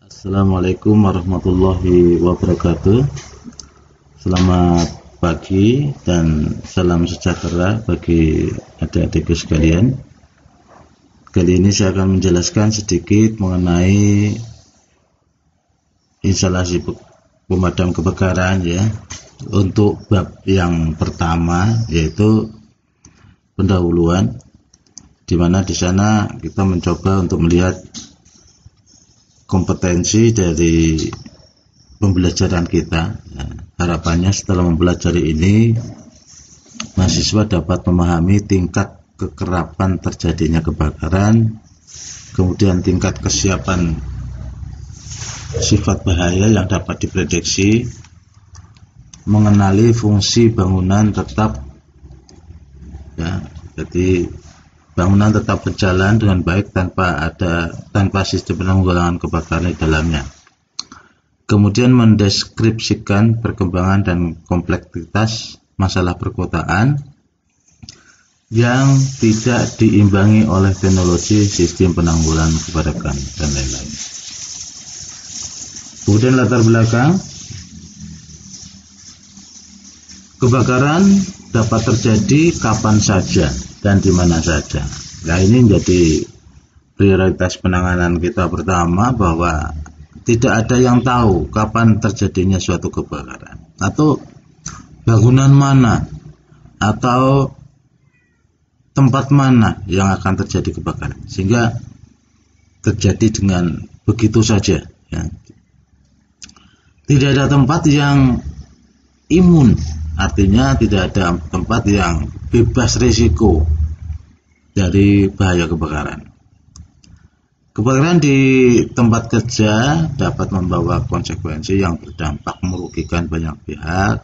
Assalamualaikum warahmatullahi wabarakatuh. Selamat pagi dan salam sejahtera bagi adik-adikku sekalian. Kali ini saya akan menjelaskan sedikit mengenai instalasi pemadam kebakaran ya. Untuk bab yang pertama yaitu pendahuluan, di mana di sana kita mencoba untuk melihat kompetensi dari pembelajaran kita. Harapannya setelah mempelajari ini mahasiswa dapat memahami tingkat kekerapan terjadinya kebakaran, kemudian tingkat kesiapan sifat bahaya yang dapat diprediksi, mengenali fungsi bangunan tetap ya, jadi bangunan tetap berjalan dengan baik tanpa sistem penanggulangan kebakaran di dalamnya. Kemudian mendeskripsikan perkembangan dan kompleksitas masalah perkotaan yang tidak diimbangi oleh teknologi sistem penanggulangan kebakaran dan lain-lain. Kemudian latar belakang kebakaran dapat terjadi kapan saja dan di mana saja. Nah, ini menjadi prioritas penanganan kita pertama, bahwa tidak ada yang tahu kapan terjadinya suatu kebakaran atau bangunan mana atau tempat mana yang akan terjadi kebakaran, sehingga terjadi dengan begitu saja ya. Tidak ada tempat yang imun, artinya tidak ada tempat yang bebas risiko dari bahaya kebakaran. Kebakaran di tempat kerja dapat membawa konsekuensi yang berdampak merugikan banyak pihak,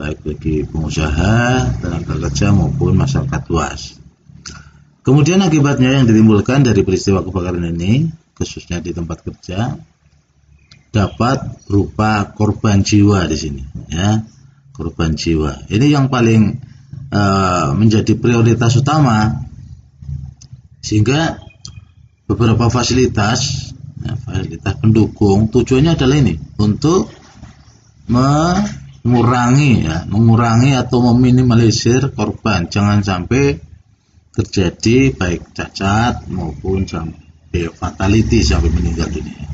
baik bagi pengusaha, tenaga kerja maupun masyarakat luas. Kemudian akibatnya yang ditimbulkan dari peristiwa kebakaran ini, khususnya di tempat kerja, dapat berupa korban jiwa di sini ya. Korban jiwa ini yang paling menjadi prioritas utama, sehingga beberapa fasilitas pendukung tujuannya adalah ini untuk mengurangi atau meminimalisir korban, jangan sampai terjadi baik cacat maupun sampai fatality, sampai meninggal dunia.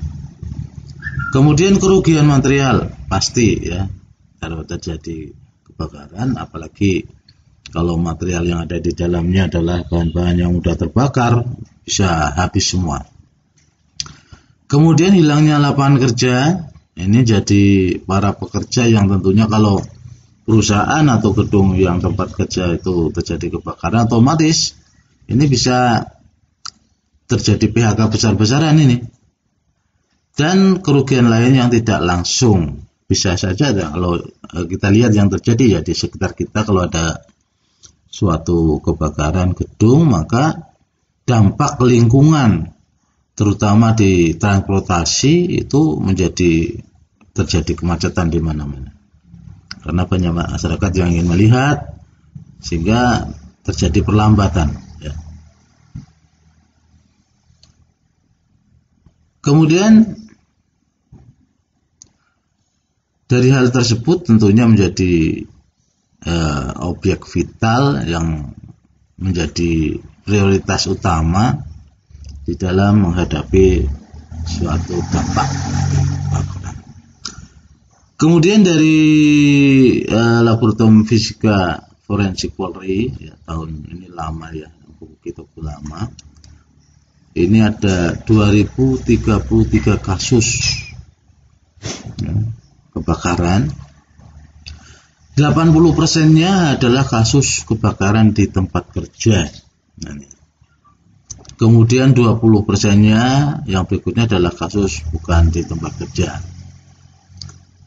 Kemudian kerugian material pasti ya, kalau terjadi kebakaran, apalagi kalau material yang ada di dalamnya adalah bahan-bahan yang mudah terbakar, bisa habis semua. Kemudian hilangnya lapangan kerja, ini jadi para pekerja yang tentunya kalau perusahaan atau gedung yang tempat kerja itu terjadi kebakaran, otomatis ini bisa terjadi PHK besar-besaran ini. Dan kerugian lain yang tidak langsung, bisa saja kalau kita lihat yang terjadi ya di sekitar kita, kalau ada suatu kebakaran gedung, maka dampak lingkungan terutama di transportasi itu terjadi kemacetan di mana-mana, karena banyak masyarakat yang ingin melihat, sehingga terjadi perlambatan ya. Kemudian dari hal tersebut tentunya menjadi objek vital yang menjadi prioritas utama di dalam menghadapi suatu dampak kebakaran. Kemudian dari Laboratorium Fisika Forensik Polri ya, tahun ini lama ya, buku lama. Ini ada 2033 kasus ya, kebakaran. 80%-nya adalah kasus kebakaran di tempat kerja. Kemudian 20%-nya yang berikutnya adalah kasus bukan di tempat kerja.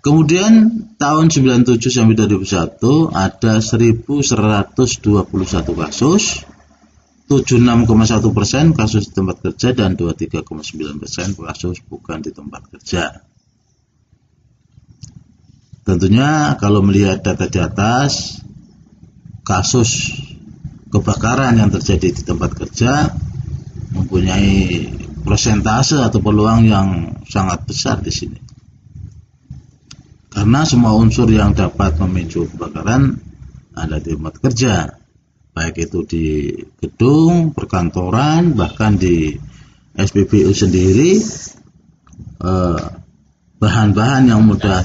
Kemudian tahun 97 sampai 2001 ada 1121 kasus, 76,1% kasus di tempat kerja dan 23,9% kasus bukan di tempat kerja. Tentunya kalau melihat data di atas, kasus kebakaran yang terjadi di tempat kerja mempunyai persentase atau peluang yang sangat besar di sini. Karena semua unsur yang dapat memicu kebakaran ada di tempat kerja, baik itu di gedung, perkantoran, bahkan di SPBU sendiri. Bahan-bahan yang mudah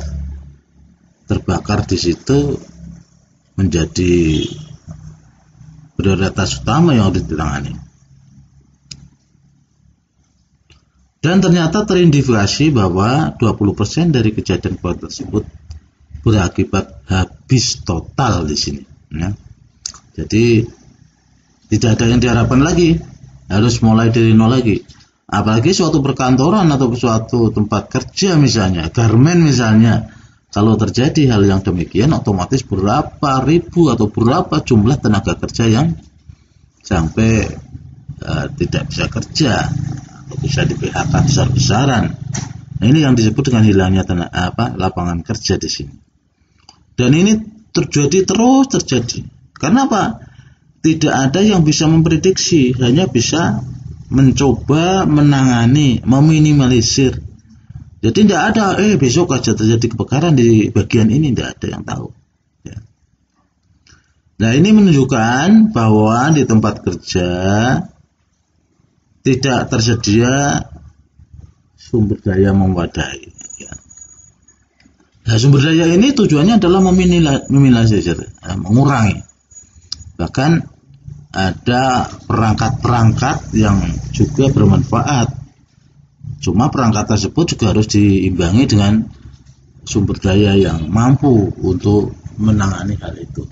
terbakar di situ menjadi prioritas utama yang harus ditangani. Dan ternyata teridentifikasi bahwa 20% dari kejadian kebakaran tersebut berakibat habis total di sini. Ya. Jadi tidak ada yang diharapkan lagi, harus mulai dari nol lagi. Apalagi suatu perkantoran atau suatu tempat kerja misalnya, garmen misalnya, kalau terjadi hal yang demikian, otomatis berapa ribu atau berapa jumlah tenaga kerja yang sampai tidak bisa kerja atau bisa di PHK besar-besaran. Nah, ini yang disebut dengan hilangnya lapangan kerja di sini. Dan ini terjadi terus terjadi. Karena apa? Tidak ada yang bisa memprediksi, hanya bisa mencoba menangani, meminimalisir. Jadi tidak ada besok aja terjadi kebakaran di bagian ini, tidak ada yang tahu. Ya. Nah, ini menunjukkan bahwa di tempat kerja tidak tersedia sumber daya memadai. Ya. Nah, sumber daya ini tujuannya adalah meminimalisir, mengurangi. Bahkan ada perangkat-perangkat yang juga bermanfaat. Cuma perangkat tersebut juga harus diimbangi dengan sumber daya yang mampu untuk menangani hal itu.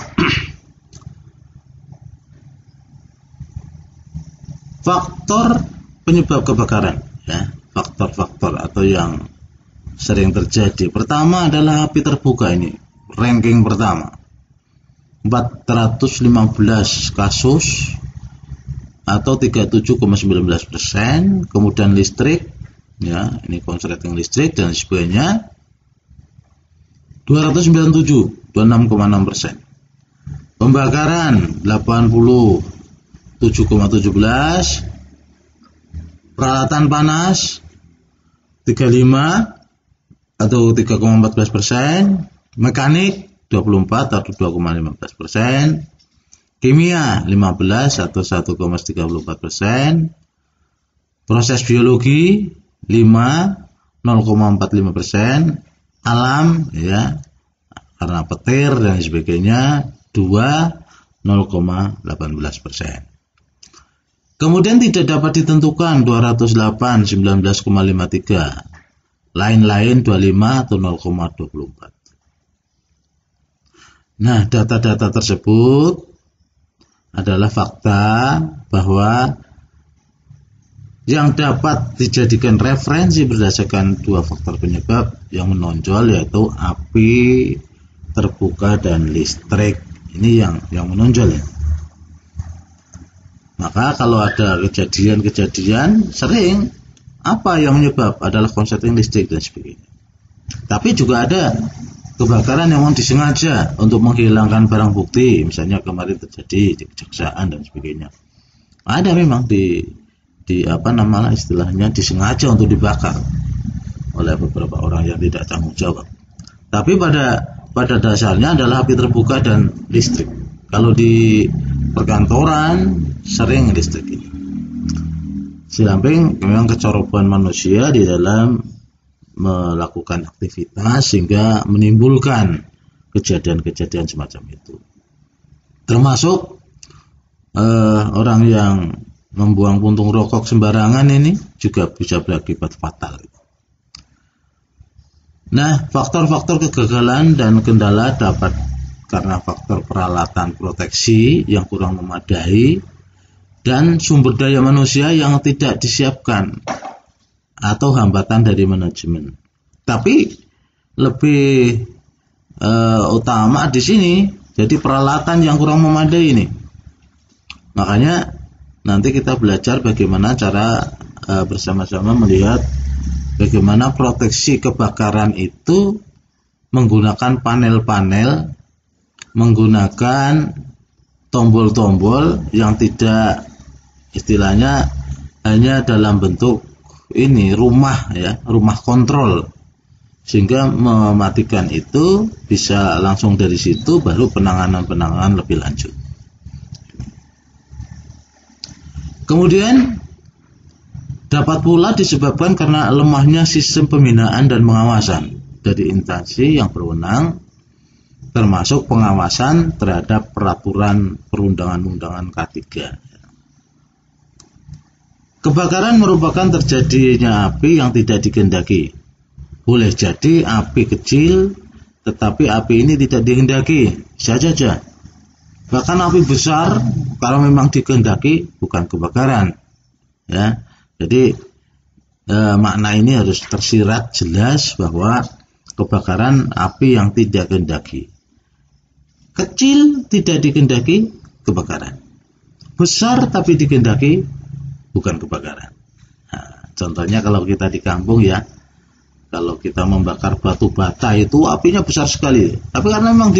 Faktor penyebab kebakaran, ya, faktor-faktor atau yang sering terjadi. Pertama adalah api terbuka, ini ranking pertama. 415 kasus atau 37,19%. Kemudian listrik, ya, ini konsleting listrik dan sebagainya, 297, 26,6%. Pembakaran 87,17%. Peralatan panas 35 atau 3,14%. Mekanik 24 atau 2,15%, kimia 15 atau 1,34%, proses biologi 5 0,45%, alam, ya, karena petir dan sebagainya 2 0,18%. Kemudian tidak dapat ditentukan 208 19,53, lain-lain 25 atau 0,24. Nah, data-data tersebut adalah fakta bahwa yang dapat dijadikan referensi berdasarkan dua faktor penyebab yang menonjol, yaitu api terbuka dan listrik. Ini yang menonjol, ya. Maka kalau ada kejadian-kejadian, sering apa yang menyebab adalah konsleting listrik dan sebagainya. Tapi juga ada kebakaran yang memang disengaja untuk menghilangkan barang bukti, misalnya kemarin terjadi di kejaksaan dan sebagainya. Ada memang di istilahnya disengaja untuk dibakar oleh beberapa orang yang tidak tanggung jawab. Tapi pada dasarnya adalah api terbuka dan listrik. Kalau di perkantoran sering listrik ini. Samping memang kecerobohan manusia di dalam melakukan aktivitas sehingga menimbulkan kejadian-kejadian semacam itu. Termasuk orang yang membuang puntung rokok sembarangan ini juga bisa berakibat fatal. Nah, faktor-faktor kegagalan dan kendala dapat karena faktor peralatan proteksi yang kurang memadai dan sumber daya manusia yang tidak disiapkan atau hambatan dari manajemen. Tapi lebih utama di sini jadi peralatan yang kurang memadai ini. Makanya nanti kita belajar bagaimana cara bersama-sama melihat bagaimana proteksi kebakaran itu menggunakan panel-panel, menggunakan tombol-tombol yang tidak istilahnya hanya dalam bentuk ini rumah ya, rumah kontrol, sehingga mematikan itu bisa langsung dari situ, baru penanganan lebih lanjut. Kemudian dapat pula disebabkan karena lemahnya sistem pembinaan dan pengawasan dari instansi yang berwenang, termasuk pengawasan terhadap peraturan perundang-undangan K3. Kebakaran merupakan terjadinya api yang tidak dikehendaki. Boleh jadi api kecil, tetapi api ini tidak dikehendaki, saja. Bahkan api besar, kalau memang dikehendaki, bukan kebakaran. Ya, jadi makna ini harus tersirat jelas bahwa kebakaran api yang tidak dikehendaki. Kecil tidak dikehendaki, kebakaran. Besar tapi dikehendaki, bukan kebakaran. Nah, contohnya kalau kita di kampung ya, kalau kita membakar batu bata itu apinya besar sekali. Tapi karena memang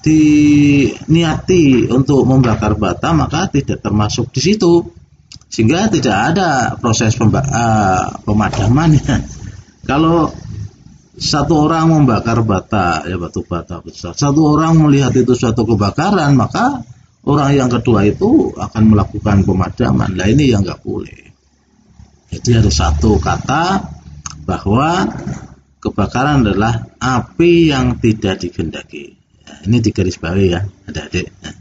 diniati untuk membakar bata, maka tidak termasuk di situ, sehingga tidak ada proses pemadamannya. Kalau satu orang membakar bata, ya batu bata besar, satu orang melihat itu suatu kebakaran, maka orang yang kedua itu akan melakukan pemadaman. Nah ini yang nggak boleh. Jadi ada satu kata bahwa kebakaran adalah api yang tidak dikehendaki. Nah, ini digarisbawahi ya, adik-adik. Nah.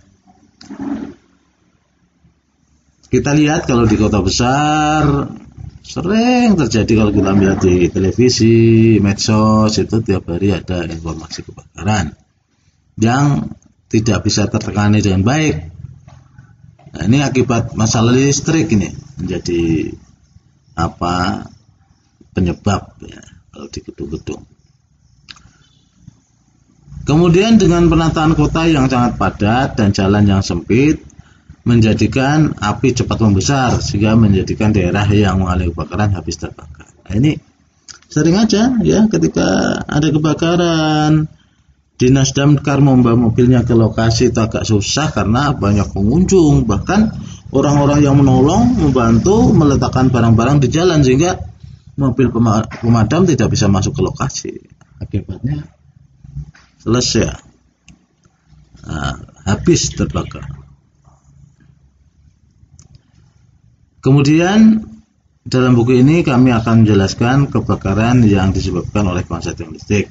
Kita lihat kalau di kota besar sering terjadi, kalau kita lihat di televisi, medsos, itu tiap hari ada informasi kebakaran yang tidak bisa tertangani dengan baik. Nah, ini akibat masalah listrik ini menjadi penyebab ya, kalau di gedung-gedung. Kemudian dengan penataan kota yang sangat padat dan jalan yang sempit, menjadikan api cepat membesar, sehingga menjadikan daerah yang mengalami kebakaran habis terbakar. Nah, ini sering aja ya, ketika ada kebakaran, Dinas Damkar membawa mobilnya ke lokasi itu agak susah karena banyak pengunjung, bahkan orang-orang yang menolong membantu meletakkan barang-barang di jalan, sehingga mobil pemadam tidak bisa masuk ke lokasi. Akibatnya selesai, habis terbakar. Kemudian dalam buku ini kami akan menjelaskan kebakaran yang disebabkan oleh korsleting listrik.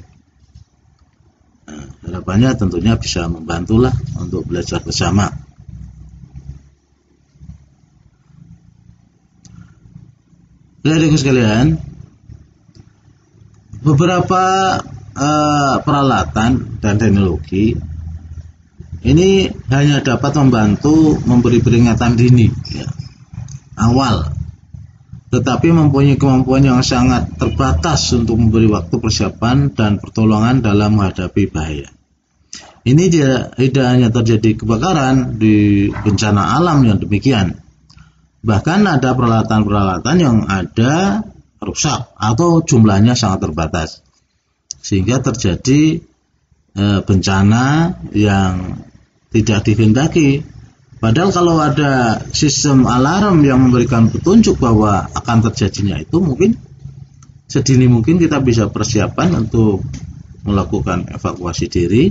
Harapannya tentunya bisa membantulah untuk belajar bersama. Adik-adik sekalian, beberapa peralatan dan teknologi ini hanya dapat membantu memberi peringatan dini ya, awal, tetapi mempunyai kemampuan yang sangat terbatas untuk memberi waktu persiapan dan pertolongan dalam menghadapi bahaya. Ini tidak hanya terjadi kebakaran di bencana alam yang demikian, bahkan ada peralatan-peralatan yang ada rusak atau jumlahnya sangat terbatas, sehingga terjadi bencana yang tidak dikehendaki. Padahal kalau ada sistem alarm yang memberikan petunjuk bahwa akan terjadinya itu, mungkin sedini mungkin kita bisa persiapan untuk melakukan evakuasi diri.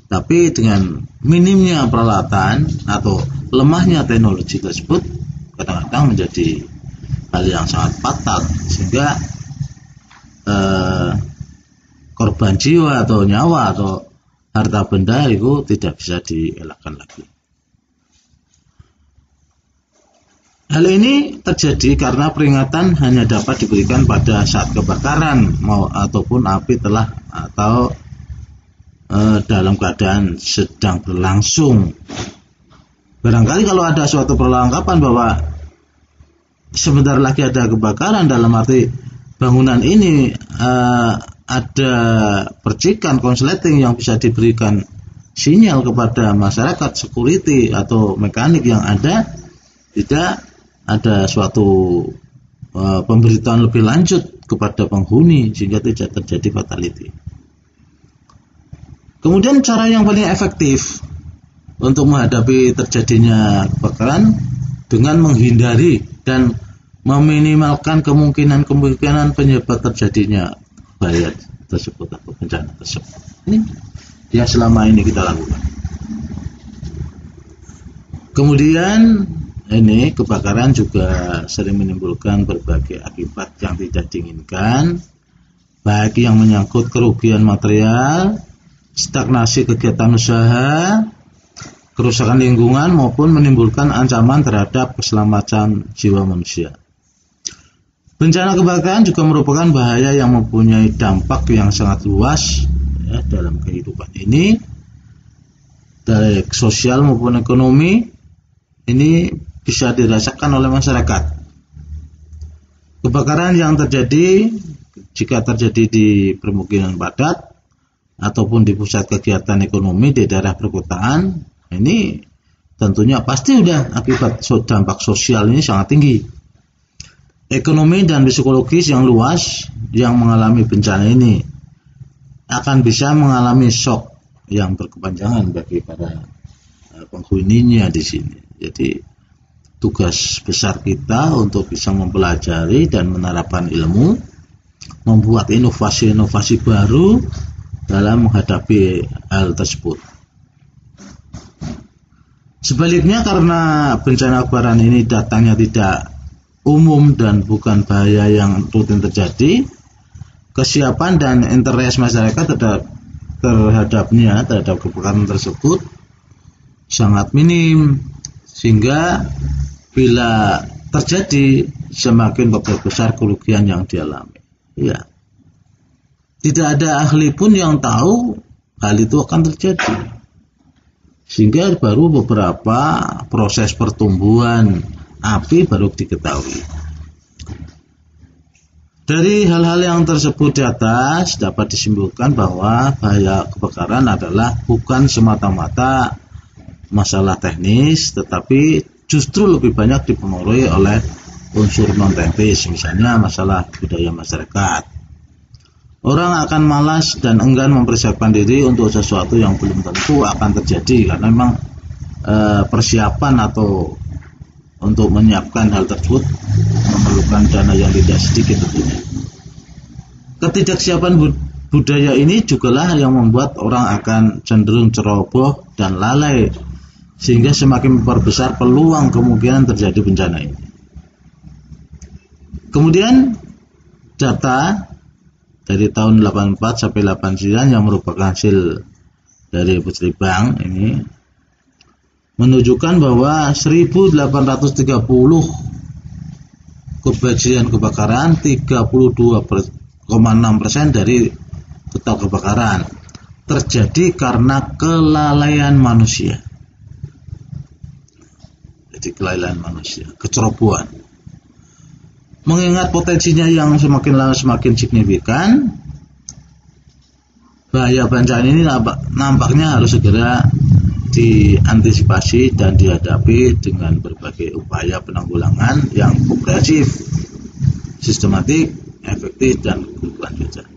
Tapi dengan minimnya peralatan atau lemahnya teknologi tersebut, kadang-kadang menjadi hal yang sangat fatal, sehingga korban jiwa atau nyawa atau harta benda itu tidak bisa dielakkan lagi. Hal ini terjadi karena peringatan hanya dapat diberikan pada saat kebakaran ataupun api telah atau dalam keadaan sedang berlangsung. Barangkali kalau ada suatu perlengkapan bahwa sebentar lagi ada kebakaran, dalam arti bangunan ini ada percikan konsleting yang bisa diberikan sinyal kepada masyarakat, security atau mekanik yang ada, tidak ada suatu pemberitahuan lebih lanjut kepada penghuni sehingga tidak terjadi fatality. Kemudian cara yang paling efektif untuk menghadapi terjadinya kebakaran dengan menghindari dan meminimalkan kemungkinan penyebab terjadinya bahaya tersebut atau bencana tersebut. Ini yang selama ini kita lakukan. Kemudian ini kebakaran juga sering menimbulkan berbagai akibat yang tidak diinginkan, baik yang menyangkut kerugian material, stagnasi kegiatan usaha, kerusakan lingkungan, maupun menimbulkan ancaman terhadap keselamatan jiwa manusia. Bencana kebakaran juga merupakan bahaya yang mempunyai dampak yang sangat luas ya, dalam kehidupan ini, baik sosial maupun ekonomi. Ini bisa dirasakan oleh masyarakat. Kebakaran yang terjadi jika terjadi di permukiman padat ataupun di pusat kegiatan ekonomi di daerah perkotaan, ini tentunya pasti udah akibat dampak sosial ini sangat tinggi. Ekonomi dan psikologis yang luas yang mengalami bencana ini akan bisa mengalami shock yang berkepanjangan bagi para penghuninya di sini. Jadi tugas besar kita untuk bisa mempelajari dan menerapkan ilmu, membuat inovasi-inovasi baru dalam menghadapi hal tersebut. Sebaliknya, karena bencana kebakaran ini datangnya tidak umum dan bukan bahaya yang rutin terjadi, kesiapan dan interest masyarakat terhadap kebakaran tersebut sangat minim, sehingga bila terjadi semakin besar kerugian yang dialami. Ya, tidak ada ahli pun yang tahu hal itu akan terjadi, sehingga baru beberapa proses pertumbuhan api baru diketahui. Dari hal-hal yang tersebut di atas dapat disimpulkan bahwa bahaya kebakaran adalah bukan semata-mata masalah teknis, tetapi justru lebih banyak dipengaruhi oleh unsur non-teknis, misalnya masalah budaya masyarakat. Orang akan malas dan enggan mempersiapkan diri untuk sesuatu yang belum tentu akan terjadi, karena memang persiapan atau untuk menyiapkan hal tersebut memerlukan dana yang tidak sedikit tentunya. Ketidaksiapan budaya ini jugalah yang membuat orang akan cenderung ceroboh dan lalai, sehingga semakin memperbesar peluang kemungkinan terjadi bencana ini. Kemudian data dari tahun 84 sampai 89 yang merupakan hasil dari Putri Bank ini menunjukkan bahwa 1830 kejadian kebakaran, 32,6% dari total kebakaran terjadi karena kelalaian manusia. Jadi kelalaian manusia, kecerobohan. Mengingat potensinya yang semakin lama semakin signifikan, bahaya bencana ini nampaknya harus segera diantisipasi dan dihadapi dengan berbagai upaya penanggulangan yang komprehensif, sistematik, efektif, dan berkelanjutan.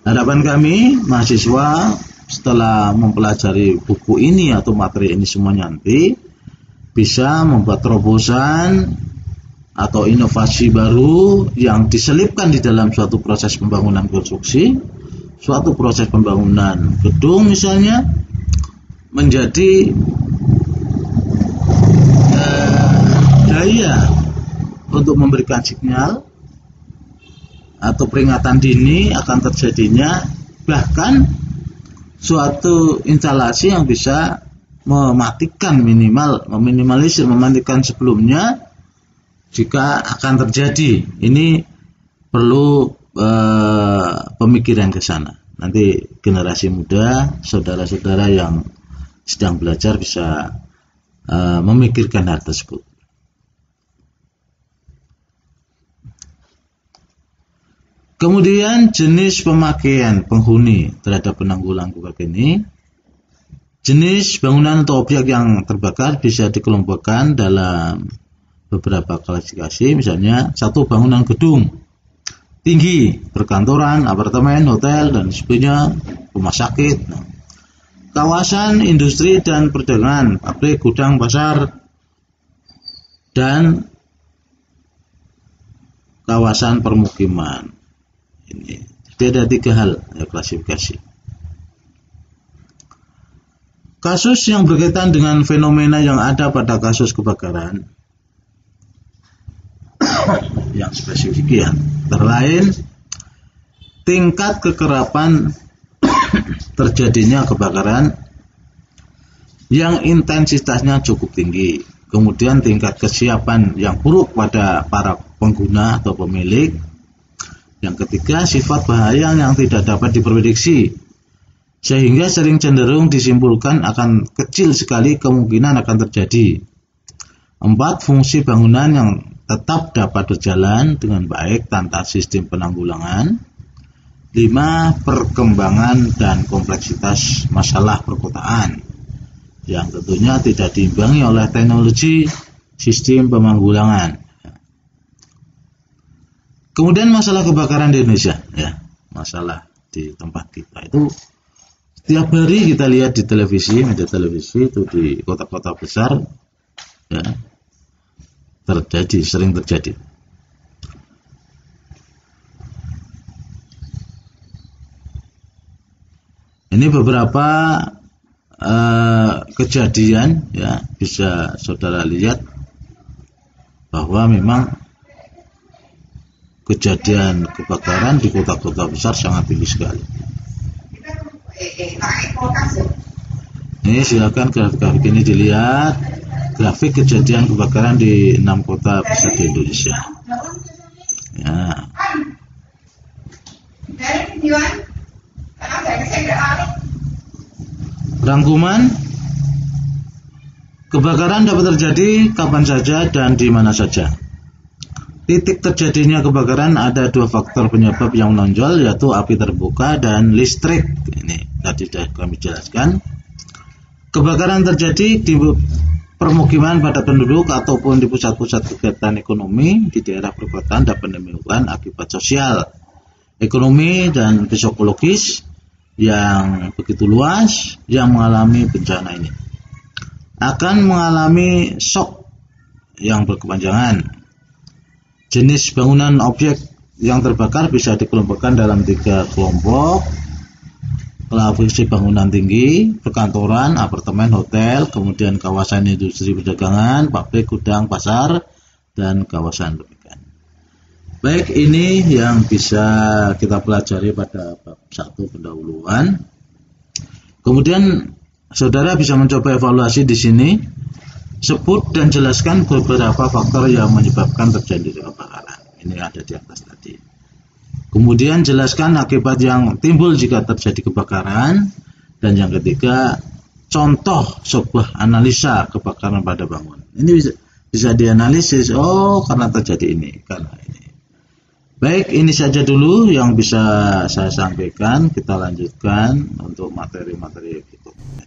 Harapan kami, mahasiswa, setelah mempelajari buku ini atau materi ini semuanya nanti, bisa membuat terobosan atau inovasi baru yang diselipkan di dalam suatu proses pembangunan konstruksi, suatu proses pembangunan gedung misalnya, menjadi daya untuk memberikan sinyal atau peringatan dini akan terjadinya bahkan suatu instalasi yang bisa mematikan mematikan sebelumnya jika akan terjadi. Ini perlu pemikiran ke sana. Nanti generasi muda, saudara-saudara yang sedang belajar bisa memikirkan hal tersebut. Kemudian jenis pemakaian penghuni terhadap penanggulangan kebakaran ini. Jenis bangunan atau objek yang terbakar bisa dikelompokkan dalam beberapa klasifikasi, misalnya satu, bangunan gedung tinggi, perkantoran, apartemen, hotel, dan sebagainya, rumah sakit. Kawasan industri dan perdagangan, pabrik, gudang, pasar, dan kawasan permukiman. Ini. Jadi ada 3 hal ya, klasifikasi. Kasus yang berkaitan dengan fenomena yang ada pada kasus kebakaran yang spesifik ya, terlain tingkat kekerapan terjadinya kebakaran yang intensitasnya cukup tinggi, kemudian tingkat kesiapan yang buruk pada para pengguna atau pemilik, yang ketiga sifat bahaya yang tidak dapat diprediksi, sehingga sering cenderung disimpulkan akan kecil sekali kemungkinan akan terjadi. 4. Fungsi bangunan yang tetap dapat berjalan dengan baik tanpa sistem penanggulangan. 5. Perkembangan dan kompleksitas masalah perkotaan yang tentunya tidak diimbangi oleh teknologi sistem penanggulangan. Kemudian masalah kebakaran di Indonesia ya, masalah di tempat kita itu setiap hari kita lihat di televisi, media televisi itu di kota-kota besar ya, sering terjadi. Ini beberapa kejadian ya, bisa saudara lihat bahwa memang kejadian kebakaran di kota-kota besar sangat tinggi sekali. Ini silakan grafik ini dilihat, grafik kejadian kebakaran di 6 kota besar di Indonesia. Ya. Rangkuman, kebakaran dapat terjadi kapan saja dan di mana saja. Titik terjadinya kebakaran ada 2 faktor penyebab yang menonjol, yaitu api terbuka dan listrik. Ini tadi sudah kami jelaskan. Kebakaran terjadi di permukiman padat penduduk ataupun di pusat-pusat kegiatan ekonomi di daerah perkotaan dapat menimbulkan akibat sosial, ekonomi dan psikologis yang begitu luas. Yang mengalami bencana ini akan mengalami shock yang berkepanjangan. Jenis bangunan objek yang terbakar bisa dikelompokkan dalam 3 kelompok. Klasifikasi bangunan tinggi, perkantoran, apartemen, hotel, kemudian kawasan industri perdagangan, pabrik, gudang, pasar, dan kawasan pernikahan. Baik, ini yang bisa kita pelajari pada bab 1 pendahuluan. Kemudian saudara bisa mencoba evaluasi di sini. Sebut dan jelaskan beberapa faktor yang menyebabkan terjadi kebakaran. Ini ada di atas tadi. Kemudian jelaskan akibat yang timbul jika terjadi kebakaran. Dan yang ketiga, contoh sebuah analisa kebakaran pada bangunan. Ini bisa dianalisis, oh karena terjadi ini, karena ini. Baik, ini saja dulu yang bisa saya sampaikan. Kita lanjutkan untuk materi-materi berikutnya.